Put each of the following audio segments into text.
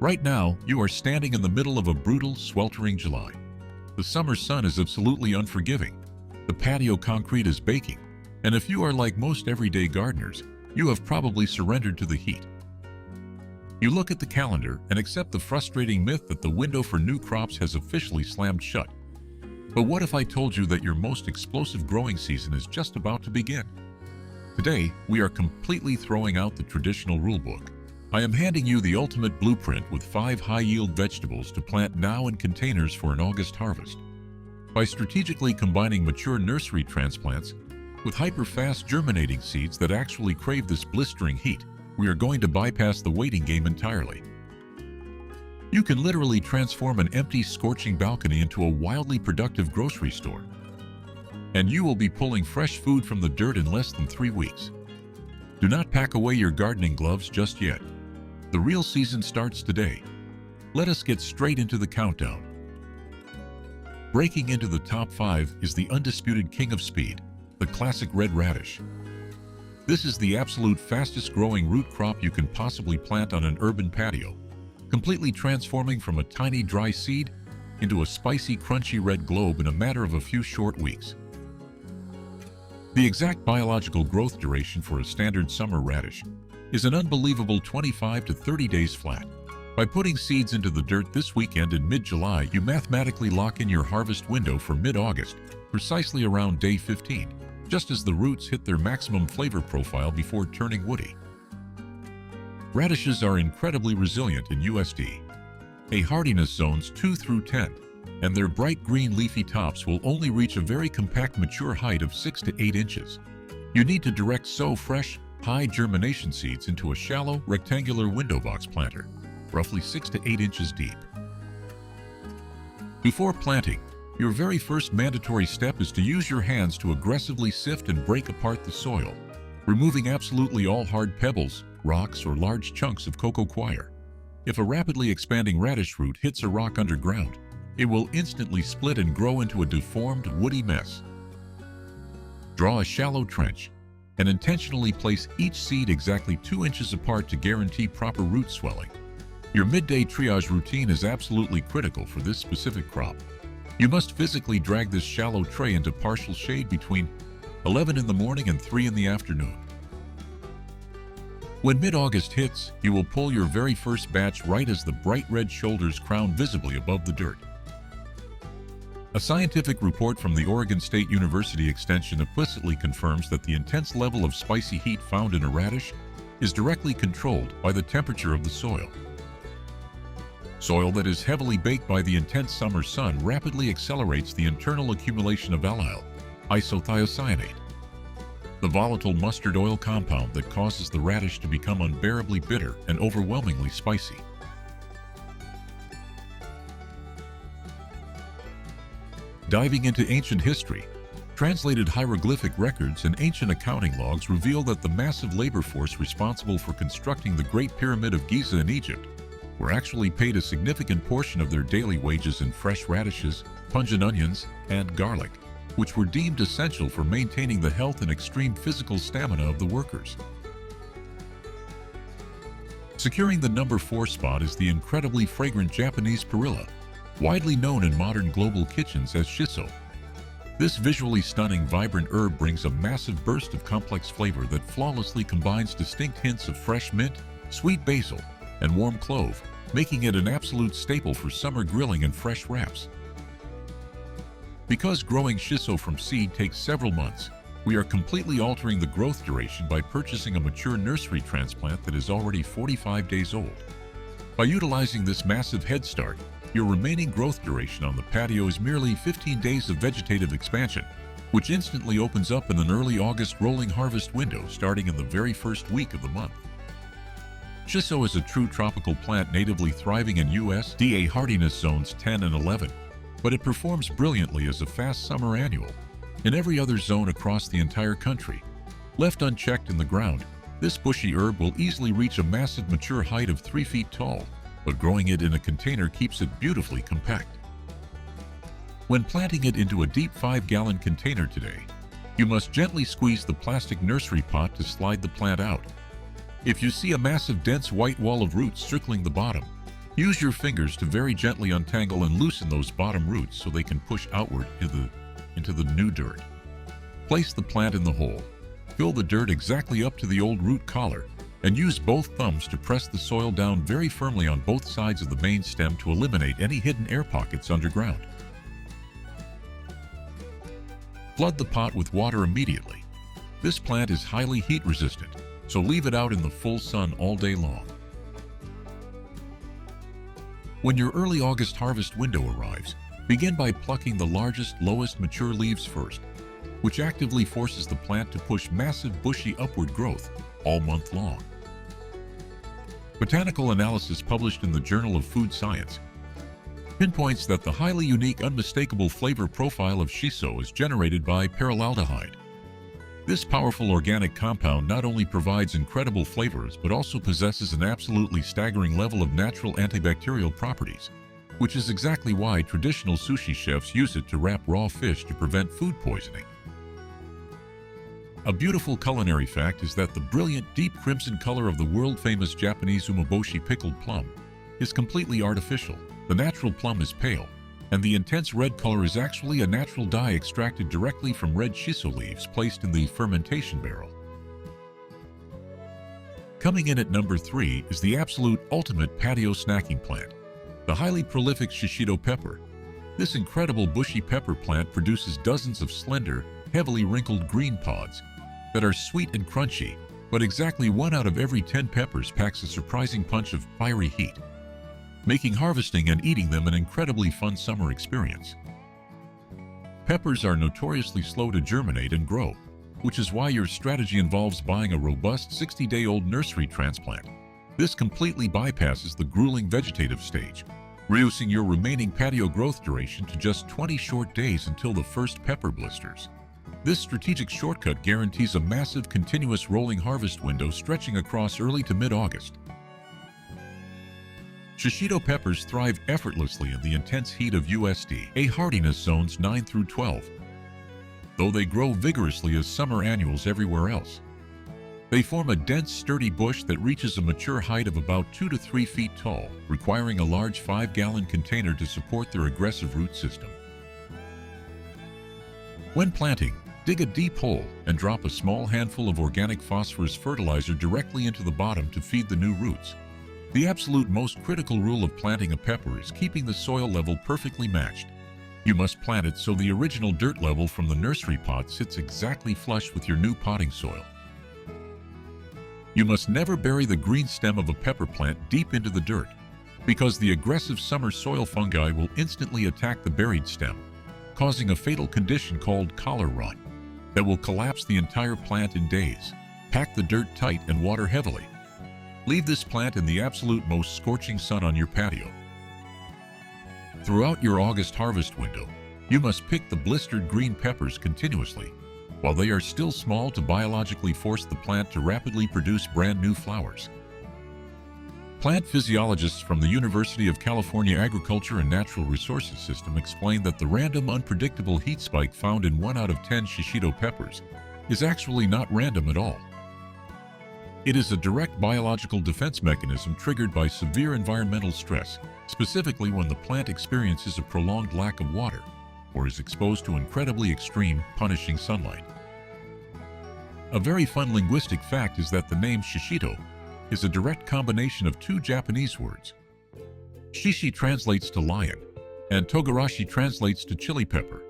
Right now, you are standing in the middle of a brutal, sweltering July. The summer sun is absolutely unforgiving. The patio concrete is baking, and if you are like most everyday gardeners, you have probably surrendered to the heat. You look at the calendar and accept the frustrating myth that the window for new crops has officially slammed shut. But what if I told you that your most explosive growing season is just about to begin? Today, we are completely throwing out the traditional rulebook. I am handing you the ultimate blueprint with 5 high-yield vegetables to plant now in containers for an August harvest. By strategically combining mature nursery transplants with hyper-fast germinating seeds that actually crave this blistering heat, we are going to bypass the waiting game entirely. You can literally transform an empty, scorching balcony into a wildly productive grocery store. And you will be pulling fresh food from the dirt in less than 3 weeks. Do not pack away your gardening gloves just yet. The real season starts today. Let us get straight into the countdown. Breaking into the top 5 is the undisputed king of speed, the classic red radish. This is the absolute fastest growing root crop you can possibly plant on an urban patio, completely transforming from a tiny dry seed into a spicy, crunchy red globe in a matter of a few short weeks. The exact biological growth duration for a standard summer radish is an unbelievable 25 to 30 days flat. By putting seeds into the dirt this weekend in mid-July, you mathematically lock in your harvest window for mid-August, precisely around day 15, just as the roots hit their maximum flavor profile before turning woody. Radishes are incredibly resilient in USD, hardiness zones 2 through 10, and their bright green leafy tops will only reach a very compact mature height of 6 to 8 inches. You need to direct sow fresh, high germination seeds into a shallow, rectangular window box planter, roughly 6 to 8 inches deep. Before planting, your very first mandatory step is to use your hands to aggressively sift and break apart the soil, removing absolutely all hard pebbles, rocks, or large chunks of cocoa coir. If a rapidly expanding radish root hits a rock underground, it will instantly split and grow into a deformed, woody mess. Draw a shallow trench and intentionally place each seed exactly 2 inches apart to guarantee proper root swelling. Your midday triage routine is absolutely critical for this specific crop. You must physically drag this shallow tray into partial shade between 11 in the morning and 3 in the afternoon. When mid-August hits, you will pull your very first batch right as the bright red shoulders crown visibly above the dirt. A scientific report from the Oregon State University Extension implicitly confirms that the intense level of spicy heat found in a radish is directly controlled by the temperature of the soil. Soil that is heavily baked by the intense summer sun rapidly accelerates the internal accumulation of allyl isothiocyanate, the volatile mustard oil compound that causes the radish to become unbearably bitter and overwhelmingly spicy. Diving into ancient history, translated hieroglyphic records and ancient accounting logs reveal that the massive labor force responsible for constructing the Great Pyramid of Giza in Egypt were actually paid a significant portion of their daily wages in fresh radishes, pungent onions, and garlic, which were deemed essential for maintaining the health and extreme physical stamina of the workers. Securing the number 4 spot is the incredibly fragrant Japanese perilla, widely known in modern global kitchens as Shiso. This visually stunning, vibrant herb brings a massive burst of complex flavor that flawlessly combines distinct hints of fresh mint, sweet basil, and warm clove, making it an absolute staple for summer grilling and fresh wraps. Because growing Shiso from seed takes several months, we are completely altering the growth duration by purchasing a mature nursery transplant that is already 45 days old. By utilizing this massive head start, your remaining growth duration on the patio is merely 15 days of vegetative expansion, which instantly opens up in an early August rolling harvest window starting in the very first week of the month. Shiso is a true tropical plant natively thriving in USDA hardiness zones 10 and 11, but it performs brilliantly as a fast summer annual in every other zone across the entire country. Left unchecked in the ground, this bushy herb will easily reach a massive mature height of 3 feet tall, but growing it in a container keeps it beautifully compact. When planting it into a deep 5-gallon container today, you must gently squeeze the plastic nursery pot to slide the plant out. If you see a massive dense white wall of roots circling the bottom, Use your fingers to very gently untangle and loosen those bottom roots so they can push outward into the new dirt. Place the plant in the hole. Fill the dirt exactly up to the old root collar, and use both thumbs to press the soil down very firmly on both sides of the main stem to eliminate any hidden air pockets underground. Flood the pot with water immediately. This plant is highly heat resistant, so leave it out in the full sun all day long. When your early August harvest window arrives, begin by plucking the largest, lowest mature leaves first, which actively forces the plant to push massive bushy upward growth all month long. Botanical analysis published in the Journal of Food Science pinpoints that the highly unique, unmistakable flavor profile of Shiso is generated by paraldehyde. This powerful organic compound not only provides incredible flavors but also possesses an absolutely staggering level of natural antibacterial properties, which is exactly why traditional sushi chefs use it to wrap raw fish to prevent food poisoning. A beautiful culinary fact is that the brilliant deep crimson color of the world-famous Japanese umeboshi pickled plum is completely artificial. The natural plum is pale, and the intense red color is actually a natural dye extracted directly from red shiso leaves placed in the fermentation barrel. Coming in at number 3 is the absolute ultimate patio snacking plant, the highly prolific Shishito pepper. This incredible bushy pepper plant produces dozens of slender, heavily wrinkled green pods that are sweet and crunchy, but exactly 1 out of every 10 peppers packs a surprising punch of fiery heat, making harvesting and eating them an incredibly fun summer experience. Peppers are notoriously slow to germinate and grow, which is why your strategy involves buying a robust 60-day-old nursery transplant. This completely bypasses the grueling vegetative stage, reducing your remaining patio growth duration to just 20 short days until the first pepper blisters. This strategic shortcut guarantees a massive continuous rolling harvest window stretching across early to mid-August. Shishito peppers thrive effortlessly in the intense heat of USDA hardiness zones 9 through 12, though they grow vigorously as summer annuals everywhere else. They form a dense, sturdy bush that reaches a mature height of about 2 to 3 feet tall, requiring a large 5-gallon container to support their aggressive root system. When planting, dig a deep hole and drop a small handful of organic phosphorus fertilizer directly into the bottom to feed the new roots. The absolute most critical rule of planting a pepper is keeping the soil level perfectly matched. You must plant it so the original dirt level from the nursery pot sits exactly flush with your new potting soil. You must never bury the green stem of a pepper plant deep into the dirt, because the aggressive summer soil fungi will instantly attack the buried stem, causing a fatal condition called collar rot that will collapse the entire plant in days. Pack the dirt tight and water heavily. Leave this plant in the absolute most scorching sun on your patio. Throughout your August harvest window, you must pick the blistered green peppers continuously while they are still small to biologically force the plant to rapidly produce brand new flowers. Plant physiologists from the University of California Agriculture and Natural Resources System explain that the random, unpredictable heat spike found in 1 out of 10 Shishito peppers is actually not random at all. It is a direct biological defense mechanism triggered by severe environmental stress, specifically when the plant experiences a prolonged lack of water or is exposed to incredibly extreme, punishing sunlight. A very fun linguistic fact is that the name Shishito is a direct combination of 2 Japanese words. Shishi translates to lion, and togarashi translates to chili pepper,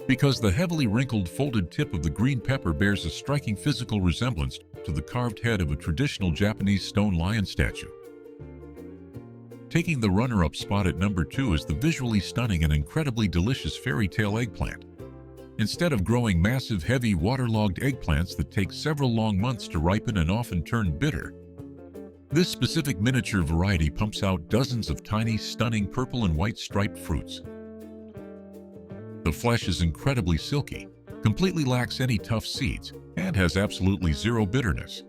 because the heavily wrinkled folded tip of the green pepper bears a striking physical resemblance to the carved head of a traditional Japanese stone lion statue. Taking the runner-up spot at number 2 is the visually stunning and incredibly delicious fairy tale eggplant. Instead of growing massive, heavy, waterlogged eggplants that take several long months to ripen and often turn bitter, this specific miniature variety pumps out dozens of tiny, stunning purple and white striped fruits. The flesh is incredibly silky, completely lacks any tough seeds, and has absolutely zero bitterness.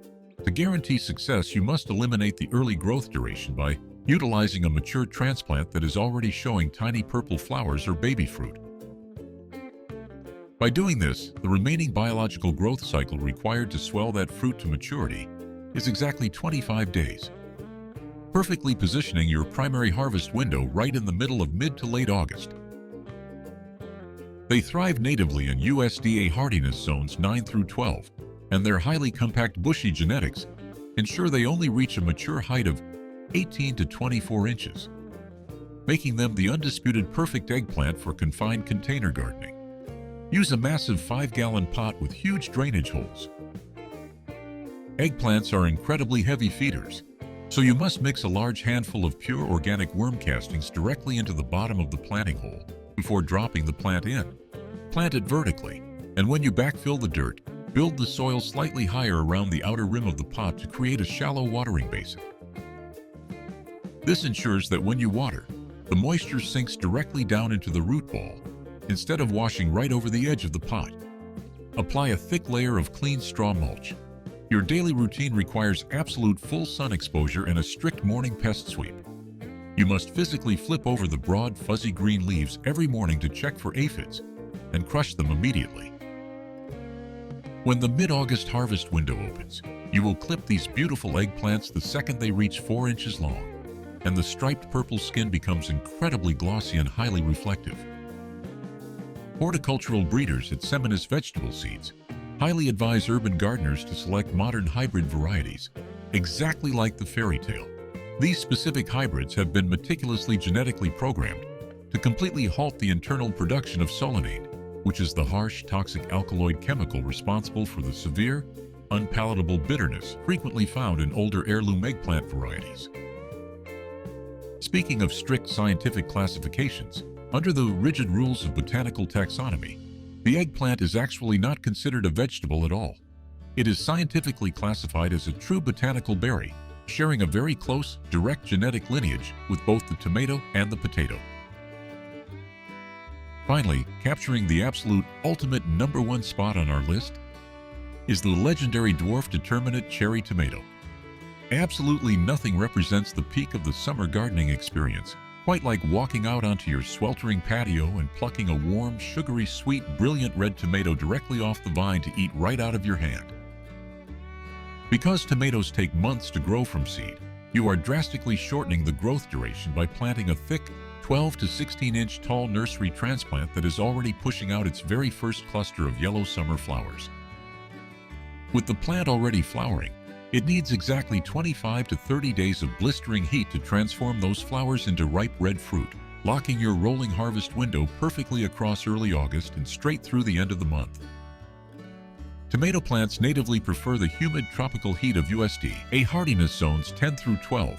To guarantee success, you must eliminate the early growth duration by utilizing a mature transplant that is already showing tiny purple flowers or baby fruit. By doing this, the remaining biological growth cycle required to swell that fruit to maturity is exactly 25 days. perfectly positioning your primary harvest window right in the middle of mid to late August. They thrive natively in USDA hardiness zones 9 through 12, and their highly compact bushy genetics ensure they only reach a mature height of 18 to 24 inches, making them the undisputed perfect eggplant for confined container gardening. Use a massive 5-gallon pot with huge drainage holes. Eggplants are incredibly heavy feeders, so you must mix a large handful of pure organic worm castings directly into the bottom of the planting hole before dropping the plant in. Plant it vertically, and when you backfill the dirt, build the soil slightly higher around the outer rim of the pot to create a shallow watering basin. This ensures that when you water, the moisture sinks directly down into the root ball, instead of washing right over the edge of the pot. Apply a thick layer of clean straw mulch. Your daily routine requires absolute full sun exposure and a strict morning pest sweep. You must physically flip over the broad, fuzzy green leaves every morning to check for aphids and crush them immediately. When the mid-August harvest window opens, you will clip these beautiful eggplants the second they reach 4 inches long, and the striped purple skin becomes incredibly glossy and highly reflective. Horticultural breeders at Seminous Vegetable Seeds highly advise urban gardeners to select modern hybrid varieties, exactly like the fairy tale. These specific hybrids have been meticulously genetically programmed to completely halt the internal production of solanine, which is the harsh, toxic alkaloid chemical responsible for the severe, unpalatable bitterness frequently found in older heirloom eggplant varieties. Speaking of strict scientific classifications, under the rigid rules of botanical taxonomy, the eggplant is actually not considered a vegetable at all. It is scientifically classified as a true botanical berry, sharing a very close, direct genetic lineage with both the tomato and the potato. Finally, capturing the absolute ultimate #1 spot on our list is the legendary dwarf determinate cherry tomato. Absolutely nothing represents the peak of the summer gardening experience, quite like walking out onto your sweltering patio and plucking a warm, sugary, sweet, brilliant red tomato directly off the vine to eat right out of your hand. Because tomatoes take months to grow from seed, you are drastically shortening the growth duration by planting a thick, 12 to 16-inch tall nursery transplant that is already pushing out its very first cluster of yellow summer flowers. With the plant already flowering, it needs exactly 25 to 30 days of blistering heat to transform those flowers into ripe red fruit, locking your rolling harvest window perfectly across early August and straight through the end of the month. Tomato plants natively prefer the humid tropical heat of USDA hardiness zones 10 through 12,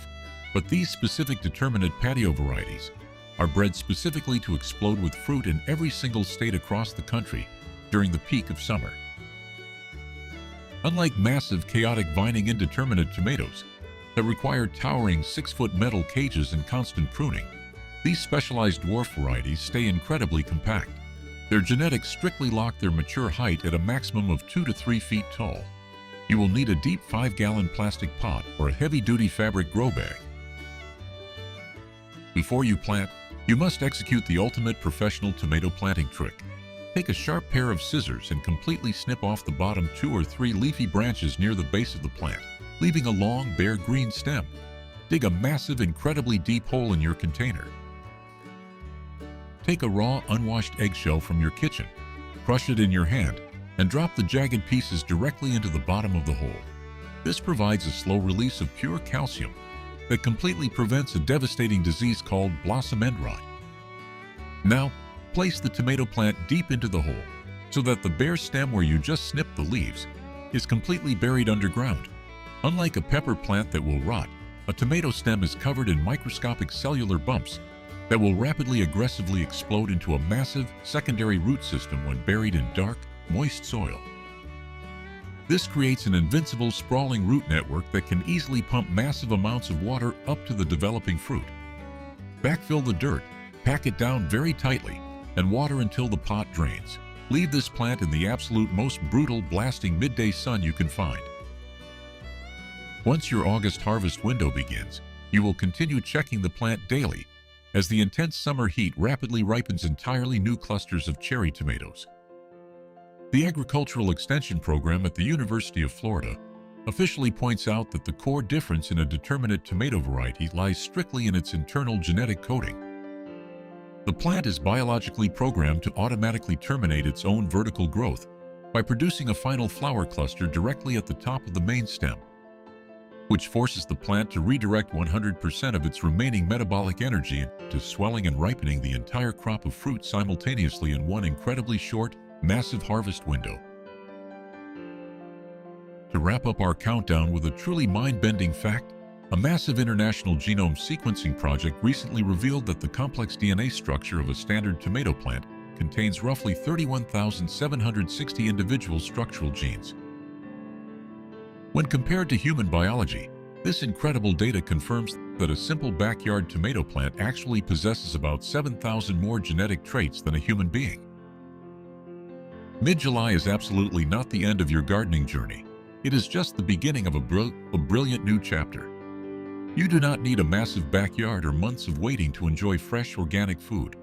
but these specific determinate patio varieties are bred specifically to explode with fruit in every single state across the country during the peak of summer. Unlike massive, chaotic vining indeterminate tomatoes that require towering 6-foot metal cages and constant pruning, these specialized dwarf varieties stay incredibly compact. Their genetics strictly lock their mature height at a maximum of 2 to 3 feet tall. You will need a deep 5-gallon plastic pot or a heavy-duty fabric grow bag. Before you plant, you must execute the ultimate professional tomato planting trick. Take a sharp pair of scissors and completely snip off the bottom 2 or 3 leafy branches near the base of the plant, leaving a long, bare green stem. Dig a massive, incredibly deep hole in your container. Take a raw, unwashed eggshell from your kitchen, crush it in your hand, and drop the jagged pieces directly into the bottom of the hole. This provides a slow release of pure calcium that completely prevents a devastating disease called blossom end rot. Now, place the tomato plant deep into the hole so that the bare stem where you just snipped the leaves is completely buried underground. Unlike a pepper plant that will rot, a tomato stem is covered in microscopic cellular bumps that will rapidly aggressively explode into a massive secondary root system when buried in dark, moist soil. This creates an invincible, sprawling root network that can easily pump massive amounts of water up to the developing fruit. Backfill the dirt, pack it down very tightly, and water until the pot drains. Leave this plant in the absolute most brutal, blasting midday sun you can find. Once your August harvest window begins, you will continue checking the plant daily as the intense summer heat rapidly ripens entirely new clusters of cherry tomatoes. The Agricultural Extension Program at the University of Florida officially points out that the core difference in a determinate tomato variety lies strictly in its internal genetic coding. The plant is biologically programmed to automatically terminate its own vertical growth by producing a final flower cluster directly at the top of the main stem, which forces the plant to redirect 100% of its remaining metabolic energy into swelling and ripening the entire crop of fruit simultaneously in one incredibly short, massive harvest window. To wrap up our countdown with a truly mind-bending fact, a massive international genome sequencing project recently revealed that the complex DNA structure of a standard tomato plant contains roughly 31,760 individual structural genes. When compared to human biology, this incredible data confirms that a simple backyard tomato plant actually possesses about 7,000 more genetic traits than a human being. Mid-July is absolutely not the end of your gardening journey. It is just the beginning of a brilliant new chapter. You do not need a massive backyard or months of waiting to enjoy fresh organic food.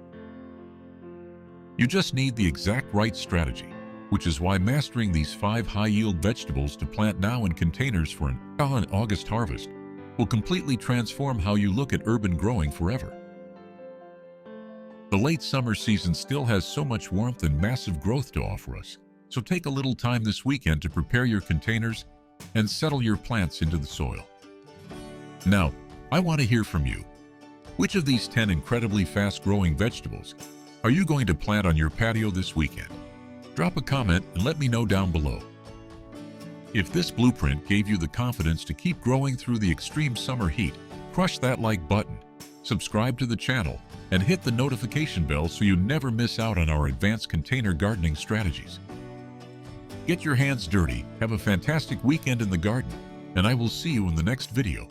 You just need the exact right strategy, which is why mastering these 5 high-yield vegetables to plant now in containers for an August harvest will completely transform how you look at urban growing forever. The late summer season still has so much warmth and massive growth to offer us, so take a little time this weekend to prepare your containers and settle your plants into the soil. Now, I want to hear from you. Which of these 10 incredibly fast-growing vegetables are you going to plant on your patio this weekend? Drop a comment and let me know down below. If this blueprint gave you the confidence to keep growing through the extreme summer heat, crush that like button, subscribe to the channel, and hit the notification bell so you never miss out on our advanced container gardening strategies. Get your hands dirty, have a fantastic weekend in the garden, and I will see you in the next video.